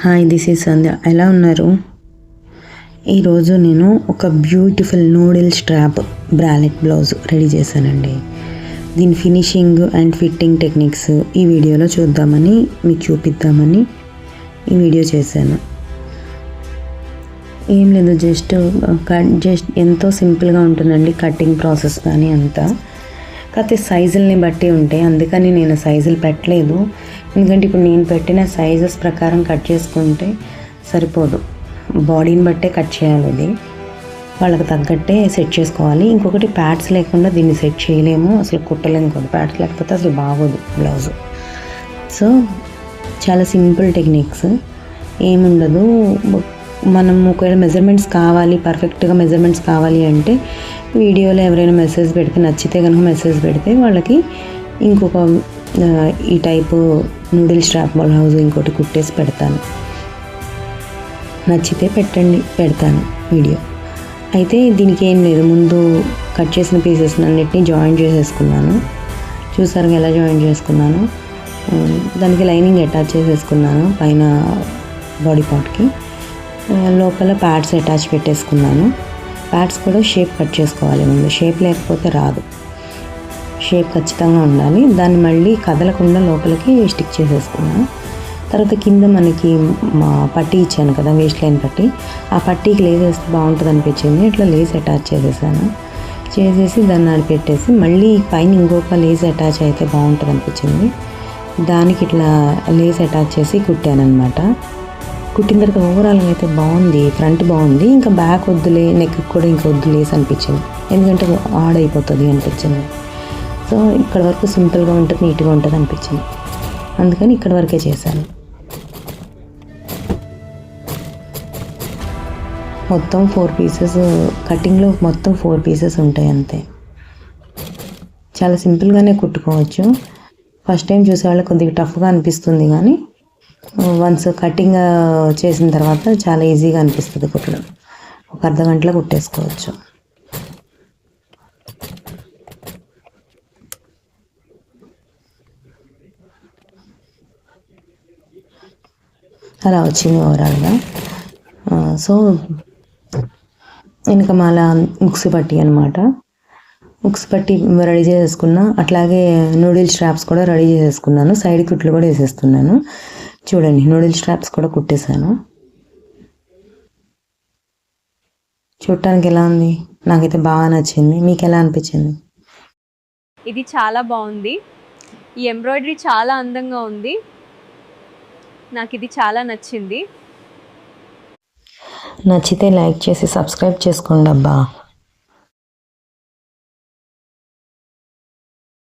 Hi, this is సంధ్య. ఎలా ఉన్నారు? ఈరోజు నేను ఒక beautiful noodle strap బ్రాలెట్ blouse ready చేశానండి. దీని ఫినిషింగ్ అండ్ ఫిట్టింగ్ టెక్నిక్స్ ఈ వీడియోలో చూద్దామని, మీకు చూపిద్దామని ఈ వీడియో చేశాను. ఏం లేదు, జస్ట్ ఎంతో సింపుల్గా ఉంటుందండి కటింగ్ ప్రాసెస్ కానీ అంతా. కాకపోతే సైజుల్ని బట్టి ఉంటాయి, అందుకని నేను సైజులు పెట్టలేదు. ఎందుకంటే ఇప్పుడు నేను పెట్టిన సైజెస్ ప్రకారం కట్ చేసుకుంటే సరిపోదు, బాడీని బట్టే కట్ చేయాలి. ఇది వాళ్ళకి తగ్గట్టే సెట్ చేసుకోవాలి. ఇంకొకటి ప్యాడ్స్ లేకుండా దీన్ని సెట్ చేయలేము, అసలు కుట్టలేము కూడా. ప్యాడ్స్ లేకపోతే అసలు బాగోదు బ్లౌజు. సో చాలా సింపుల్ టెక్నిక్స్, ఏముండదు. మనం ఒకవేళ మెజర్మెంట్స్ కావాలి, పర్ఫెక్ట్గా మెజర్మెంట్స్ కావాలి అంటే వీడియోలో ఎవరైనా మెసేజ్ పెడితే, నచ్చితే కనుక మెసేజ్ పెడితే వాళ్ళకి ఇంకొక ఈ టైపు నూడిల్ స్ట్రాప్ బ్లౌజ్ ఇంకోటి కుట్టేసి పెడతాను. నచ్చితే పెడతాను వీడియో. అయితే దీనికి ఏం లేదు, ముందు కట్ చేసిన పీసెస్ అన్నిటినీ జాయిన్ చేసేసుకున్నాను. చూసారు ఎలా జాయిన్ చేసుకున్నాను. దానికి లైనింగ్ అటాచ్ చేసేసుకున్నాను పైన బాడీ పార్ట్కి. లోపల ప్యాడ్స్ అటాచ్ పెట్టేసుకున్నాను. ప్యాడ్స్ కూడా షేప్ కట్ చేసుకోవాలి ముందు, షేప్ లేకపోతే రాదు. షేప్ ఖచ్చితంగా ఉండాలి. దాన్ని మళ్ళీ కదలకుండా లోపలికి స్టిక్ చేసేసుకున్నాను. తర్వాత కింద మనకి మా పట్టీ ఇచ్చాను కదా, వేస్ట్ లైన్ పట్టీ, ఆ పట్టీకి లేస్ వేస్తే బాగుంటుంది అనిపించింది. ఇట్లా లేస్ అటాచ్ చేసేసి దాన్ని ఆడిపెట్టేసి మళ్ళీ పైన ఇంకొక లేస్ అటాచ్ అయితే బాగుంటుంది అనిపించింది. దానికి ఇట్లా లేస్ అటాచ్ చేసి కుట్టానమాట. కుట్టిన తర్వాత ఓవరాల్గా అయితే బాగుంది, ఫ్రంట్ బాగుంది. ఇంకా బ్యాక్ వద్దులే, నెక్ కూడా ఇంకా వద్దులేసి అనిపించింది, ఎందుకంటే ఆడైపోతుంది అనిపించింది. సో ఇక్కడ వరకు సింపుల్గా ఉంటుంది, నీట్గా ఉంటుంది అనిపించింది, అందుకని ఇక్కడ వరకే చేశాను. మొత్తం 4 పీసెస్ కటింగ్లో, మొత్తం 4 పీసెస్ ఉంటాయి అంతే. చాలా సింపుల్గానే కుట్టుకోవచ్చు. ఫస్ట్ టైం చూసే వాళ్ళకి కొద్దిగా టఫ్గా అనిపిస్తుంది, కానీ వన్స్ కటింగ్ చేసిన తర్వాత చాలా ఈజీగా అనిపిస్తుంది కుట్టడం. ఒక అర్ధగంటలో కుట్టేసుకోవచ్చు. అలా వచ్చింది ఓవరాల్గా. సో వెనక మాల ముక్స్ పట్టి అనమాట. ముక్స్ పట్టి రెడీ చేసేసుకున్నా. అట్లాగే నూడిల్ స్ట్రాప్స్ కూడా రెడీ చేసేసుకున్నాను. సైడ్ కుట్లు కూడా వేసేస్తున్నాను. చూడండి, నూడిల్ స్ట్రాప్స్ కూడా కుట్టేశాను. చూడటానికి ఎలా ఉంది? నాకైతే బాగా నచ్చింది. మీకు ఎలా అనిపించింది? ఇది చాలా బాగుంది. ఈ ఎంబ్రాయిడరీ చాలా అందంగా ఉంది. నాకు ఇది చాలా నచ్చింది. నచ్చితే లైక్ చేసి సబ్స్క్రైబ్ చేసుకోండి అబ్బా.